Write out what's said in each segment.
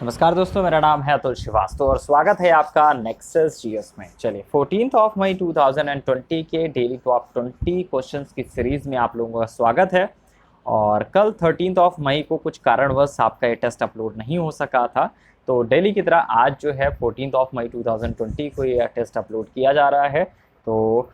नमस्कार दोस्तों, मेरा नाम है अतुल श्रीवास्तव और स्वागत है आपका नेक्सस जीएस में। चलिए 14 मई 2020 के डेली टॉप 20 क्वेश्चंस की सीरीज में आप लोगों का स्वागत है। और कल 13 मई को कुछ कारणवश आपका ये टेस्ट अपलोड नहीं हो सका था, तो डेली की तरह आज जो है 14 मई 2020 को ये टेस्ट अपलोड किया जा रहा है। तो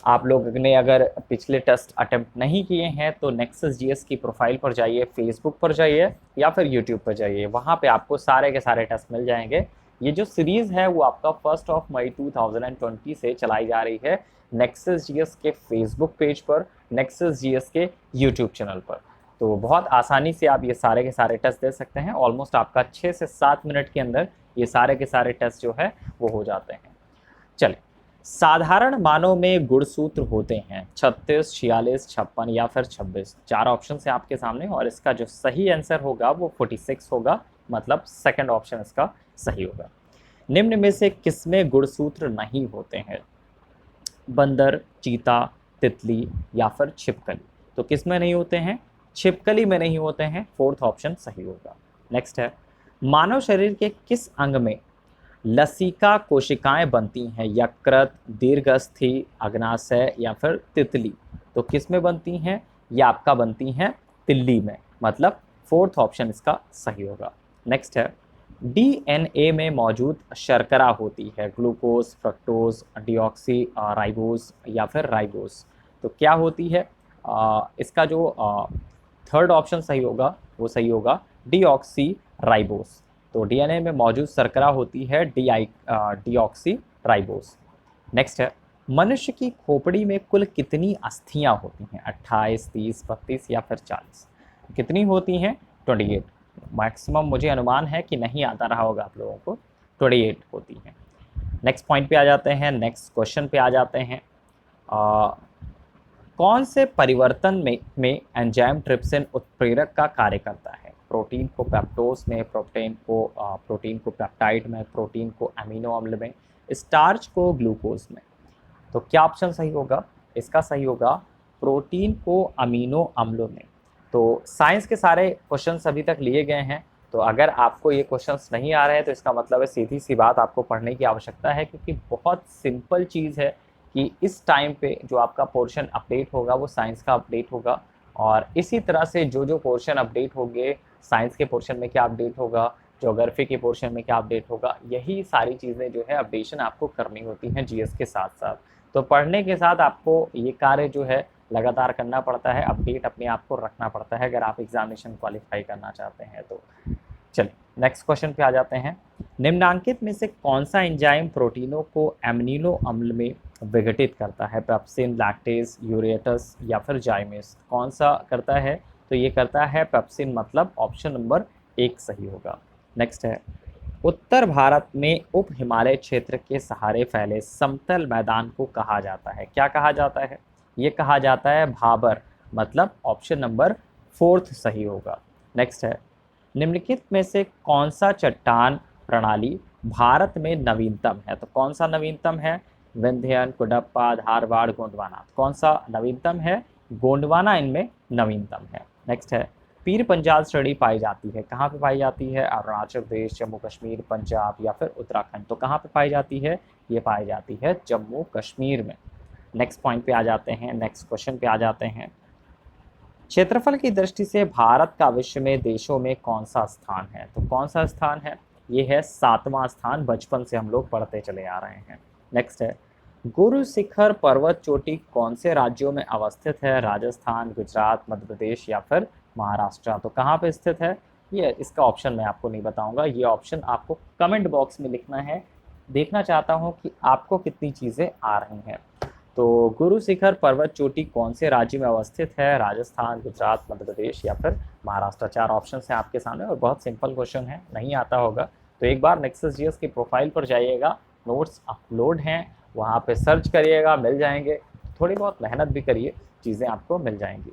आप लोग ने अगर पिछले टेस्ट अटेम्प्ट नहीं किए हैं तो नेक्सस जीएस की प्रोफाइल पर जाइए, फेसबुक पर जाइए या फिर यूट्यूब पर जाइए, वहाँ पे आपको सारे के सारे टेस्ट मिल जाएंगे। ये जो सीरीज़ है वो आपका 1 मई 2020 से चलाई जा रही है नेक्सस जीएस के फेसबुक पेज पर, नेक्सस जीएस के यूट्यूब चैनल पर। तो बहुत आसानी से आप ये सारे के सारे टेस्ट दे सकते हैं। ऑलमोस्ट आपका 6 से 7 मिनट के अंदर ये सारे के सारे टेस्ट जो है वो हो जाते हैं। चलिए, साधारण मानों में गुणसूत्र होते हैं 36, 46, 56 या फिर 26। चार ऑप्शन है आपके सामने और इसका जो सही आंसर होगा वो 46 होगा, मतलब सेकंड ऑप्शन इसका सही होगा। निम्न में से किसमें गुणसूत्र नहीं होते हैं? बंदर, चीता, तितली या फिर छिपकली। तो किस में नहीं होते हैं? छिपकली में नहीं होते हैं, फोर्थ ऑप्शन सही होगा। नेक्स्ट है, मानव शरीर के किस अंग में लसिका कोशिकाएं बनती हैं? यकृत, दीर्घस्थि, अग्नाशय या फिर तितली। तो किस में बनती हैं? ये आपका बनती हैं तिल्ली में, मतलब फोर्थ ऑप्शन इसका सही होगा। नेक्स्ट है, डीएनए में मौजूद शर्करा होती है ग्लूकोज, फ्रक्टोज, डिऑक्सी राइबोज या फिर राइबोज। तो क्या होती है? इसका जो थर्ड ऑप्शन सही होगा वो सही होगा डीऑक्सी राइबोस। तो डीएनए में मौजूद शर्करा होती है डीऑक्सी राइबोस। नेक्स्ट है, मनुष्य की खोपड़ी में कुल कितनी अस्थियां होती हैं? 28, 30, 32 या फिर 40। कितनी होती हैं? 28। मैक्सिमम मुझे अनुमान है कि नहीं आता रहा होगा आप लोगों को, 28 होती हैं। नेक्स्ट पॉइंट पे आ जाते हैं, नेक्स्ट क्वेश्चन पे आ जाते हैं। कौन से परिवर्तन में एंजाइम ट्रिप्सिन उत्प्रेरक का कार्य करता है? प्रोटीन को पेप्टोज में, प्रोटीन को पेप्टाइड में, प्रोटीन को अमीनो अम्ल में, स्टार्च को ग्लूकोज में। तो क्या ऑप्शन सही होगा? इसका सही होगा प्रोटीन को अमीनो अम्लों में। तो साइंस के सारे क्वेश्चंस अभी तक लिए गए हैं, तो अगर आपको ये क्वेश्चंस नहीं आ रहे हैं तो इसका मतलब है सीधी सी बात, आपको पढ़ने की आवश्यकता है, क्योंकि बहुत सिंपल चीज़ है कि इस टाइम पे जो आपका पोर्शन अपडेट होगा वो साइंस का अपडेट होगा। और इसी तरह से जो जो पोर्शन अपडेट होंगे, साइंस के पोर्शन में क्या अपडेट होगा, ज्योग्राफी के पोर्शन में क्या अपडेट होगा, यही सारी चीज़ें जो है अपडेशन आपको करनी होती हैं जीएस के साथ साथ। तो पढ़ने के साथ आपको ये कार्य जो है लगातार करना पड़ता है, अपडेट अपने आप को रखना पड़ता है अगर आप एग्जामिनेशन क्वालिफाई करना चाहते हैं तो। चलिए नेक्स्ट क्वेश्चन पे आ जाते हैं। निम्नांकित में से कौन सा एंजाइम प्रोटीनों को एमिनो अम्ल में विघटित करता है? पेप्सिन, लैक्टेज, यूरेटस या फिर जाइमेस। कौन सा करता है? तो ये करता है पेप्सिन, मतलब ऑप्शन नंबर 1 सही होगा। नेक्स्ट है, उत्तर भारत में उप हिमालय क्षेत्र के सहारे फैले समतल मैदान को कहा जाता है? क्या कहा जाता है? ये कहा जाता है भाबर, मतलब ऑप्शन नंबर 4 सही होगा। नेक्स्ट है, निम्नलिखित में से कौन सा चट्टान प्रणाली भारत में नवीनतम है? तो कौन सा नवीनतम है? विंध्यन, कुडप्पा, धारवाड़, गोंडवाना। कौन सा नवीनतम है? गोंडवाना इनमें नवीनतम है। नेक्स्ट है, पीर पंजाल श्रेणी पाई जाती है? कहाँ पे पाई जाती है? अरुणाचल प्रदेश, जम्मू कश्मीर, पंजाब या फिर उत्तराखंड। तो कहाँ पे पाई जाती है? ये पाई जाती है जम्मू कश्मीर में। नेक्स्ट पॉइंट पे आ जाते हैं, नेक्स्ट क्वेश्चन पे आ जाते हैं। क्षेत्रफल की दृष्टि से भारत का विश्व में देशों में कौन सा स्थान है? तो कौन सा स्थान है? ये है 7वां स्थान, बचपन से हम लोग पढ़ते चले आ रहे हैं। नेक्स्ट है, गुरु शिखर पर्वत चोटी कौन से राज्यों में अवस्थित है? राजस्थान, गुजरात, मध्य प्रदेश या फिर महाराष्ट्र। तो कहाँ पे स्थित है? ये इसका ऑप्शन मैं आपको नहीं बताऊंगा, ये ऑप्शन आपको कमेंट बॉक्स में लिखना है। देखना चाहता हूँ कि आपको कितनी चीज़ें आ रही हैं। तो गुरु शिखर पर्वत चोटी कौन से राज्य में अवस्थित है? राजस्थान, गुजरात, मध्य प्रदेश या फिर महाराष्ट्र। 4 ऑप्शन हैं आपके सामने और बहुत सिंपल क्वेश्चन है, नहीं आता होगा तो एक बार नेक्सस जीएस की प्रोफाइल पर जाइएगा, नोट्स अपलोड हैं, वहाँ पे सर्च करिएगा, मिल जाएंगे। थोड़ी बहुत मेहनत भी करिए, चीज़ें आपको मिल जाएंगी।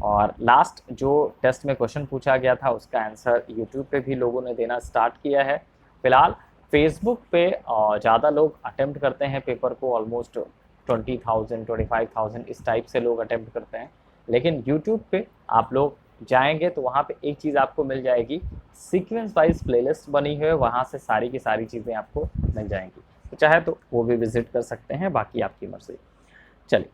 और लास्ट जो टेस्ट में क्वेश्चन पूछा गया था उसका आंसर यूट्यूब पे भी लोगों ने देना स्टार्ट किया है। फिलहाल फेसबुक पे ज़्यादा लोग अटेम्प्ट करते हैं पेपर को, ऑलमोस्ट 20,000 25,000 इस टाइप से लोग अटेम्प्ट करते हैं। लेकिन यूट्यूब पे आप लोग जाएंगे तो वहाँ पे एक चीज़ आपको मिल जाएगी, सीक्वेंस वाइज प्लेलिस्ट बनी हुई है, वहाँ से सारी की सारी चीज़ें आपको मिल जाएंगी। तो चाहे तो वो भी विजिट कर सकते हैं, बाकी आपकी मर्जी। चलिए,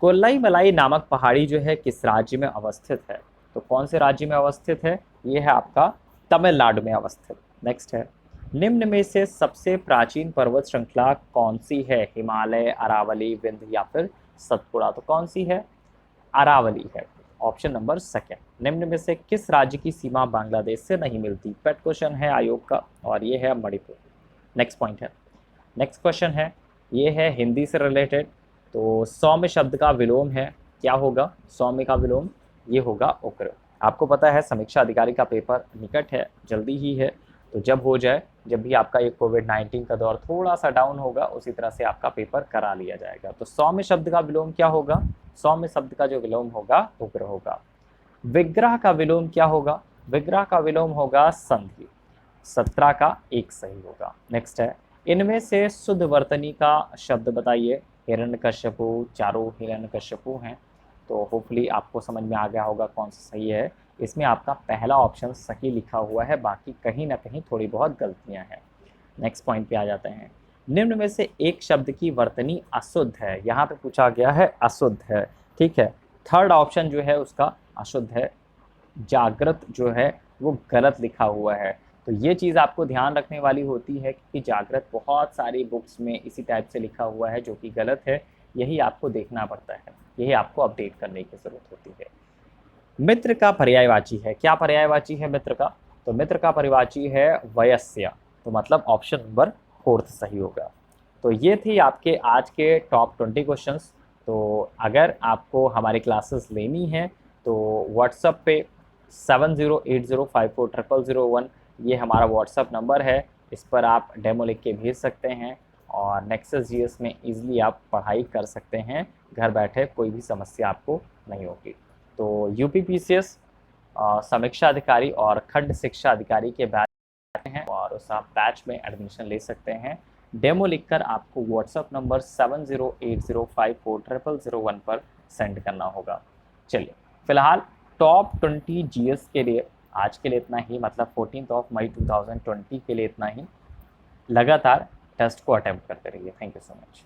कोल्लाई मलाई नामक पहाड़ी जो है किस राज्य में अवस्थित है? तो कौन से राज्य में अवस्थित है? ये है आपका तमिलनाडु में अवस्थित। नेक्स्ट है, निम्न में से सबसे प्राचीन पर्वत श्रृंखला कौन सी है? हिमालय, अरावली, विंध्य या फिर सतपुड़ा? तो कौन सी है? अरावली है। Option number second. निम्न में से किस राज्य की सीमा बांग्लादेश से नहीं मिलती? पेट क्वेश्चन है आयोग का, और ये है मणिपुर। नेक्स्ट पॉइंट है, नेक्स्ट क्वेश्चन है, ये है हिंदी से रिलेटेड। तो सौम्य शब्द का विलोम है, क्या होगा सौम्य का विलोम? ये होगा उग्र। आपको पता है समीक्षा अधिकारी का पेपर निकट है, जल्दी ही है, तो जब हो जाए, जब भी आपका ये कोविड-19 का दौर थोड़ा सा डाउन होगा, उसी तरह से आपका पेपर करा लिया जाएगा। तो सौम्य शब्द का विलोम क्या होगा? सौम्य शब्द का जो विलोम होगा उग्र होगा। विग्रह का विलोम क्या होगा? विग्रह का विलोम होगा संधि। 17 का एक सही होगा। नेक्स्ट है, इनमें से शुद्ध वर्तनी का शब्द बताइए। हिरण्यकश्यपु, चारों हिरण्यकश्यपु हैं, तो होपफुली आपको समझ में आ गया होगा कौन सा सही है। इसमें आपका पहला ऑप्शन सही लिखा हुआ है, बाकी कहीं ना कहीं थोड़ी बहुत गलतियां हैं। नेक्स्ट पॉइंट पे आ जाते हैं, निम्न में से एक शब्द की वर्तनी अशुद्ध है। यहाँ पे पूछा गया है अशुद्ध है, ठीक है। थर्ड ऑप्शन जो है उसका अशुद्ध है। जागृत जो है वो गलत लिखा हुआ है। तो ये चीज़ आपको ध्यान रखने वाली होती है कि जागृत बहुत सारी बुक्स में इसी टाइप से लिखा हुआ है, जो कि गलत है। यही आपको देखना पड़ता है, यही आपको अपडेट करने की ज़रूरत होती है। मित्र का पर्यायवाची है, क्या पर्यायवाची है मित्र का? तो मित्र का पर्यायवाची है वयस्य। तो मतलब ऑप्शन नंबर फोर्थ सही होगा। तो ये थी आपके आज के टॉप 20 क्वेश्चंस। तो अगर आपको हमारी क्लासेस लेनी है तो व्हाट्सएप पे 7080540001 ये हमारा व्हाट्सएप नंबर है, इस पर आप डेमो लिख के भेज सकते हैं और नेक्सस जीएस में ईजिली आप पढ़ाई कर सकते हैं, घर बैठे कोई भी समस्या आपको नहीं होगी। तो यूपीपीसीएस समीक्षा अधिकारी और खंड शिक्षा अधिकारी के बैच हैं, और उस आप बैच में एडमिशन ले सकते हैं। डेमो लिखकर आपको व्हाट्सएप नंबर 7080540001 पर सेंड करना होगा। चलिए, फिलहाल टॉप 20 जीएस के लिए आज के लिए इतना ही, मतलब 14 मई 2020 के लिए इतना ही। लगातार टेस्ट को अटेम्प्ट करते रहिए। Thank you so much.